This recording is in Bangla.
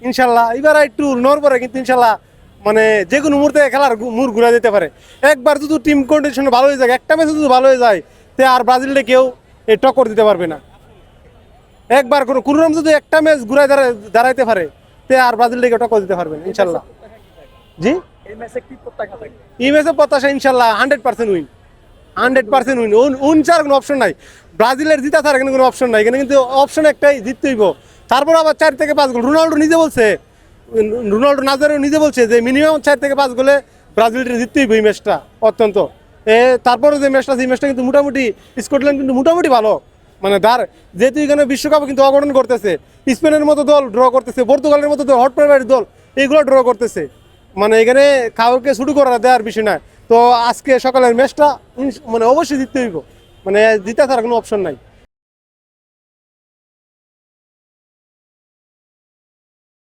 ইনশাল্লাহ এবার একটু নড়বড়ে, কিন্তু ইনশাল্লাহ মানে যে কোনো মুহূর্তে খেলার মুড় ঘুরে যেতে পারে। একবার যদি টিম কন্ডিশন ভালো হয়ে যায়, একটা ম্যাচে যদি ভালো হয়ে যায়, তে আর ব্রাজিলকে কেউ এই টক্কর দিতে পারবে না। একবার কোনো রকম যদি একটা ম্যাচ ঘুরে দাঁড়াইতে পারে, তে আর ব্রাজিলকে কেউ টক্কর দিতে পারবে না ইনশাল্লাহ। জি, এই ম্যাচে প্রত্যাশা ইনশাল্লাহ 100% উইন, 100% উইন। উন ছাড়া কোনো অপশন নাই। ব্রাজিলের জিতা ছাড়া এখানে কোনো অপশন নাই, এখানে কিন্তু অপশন একটাই, জিততে হইব। তারপর আবার 4 থেকে 5 গোল, রোনাল্ডো নিজে বলছে, রোনাল্ডো নাজারেও নিজে বলছে যে মিনিমাম 4 থেকে 5 গোলে ব্রাজিলটা জিততে হইব এই ম্যাচটা অত্যন্ত। তারপরে যে ম্যাচটা, সেই ম্যাচটা কিন্তু মোটামুটি স্কটল্যান্ড কিন্তু মোটামুটি ভালো, মানে যেহেতু এখানে বিশ্বকাপে কিন্তু অঘটন করতেছে, স্পেনের মতো দল ড্র করতেছে, পর্তুগালের মতো দল, হট ফেভারিট দল, এইগুলো ড্র করতেছে। মানে এখানে কাউকে শুরু করা দেওয়ার বিষয় না। তো আজকে সকালের ম্যাচটা মানে অবশ্যই জিততে হইব, মানে জিতা ছাড়া কোনো অপশন নাই।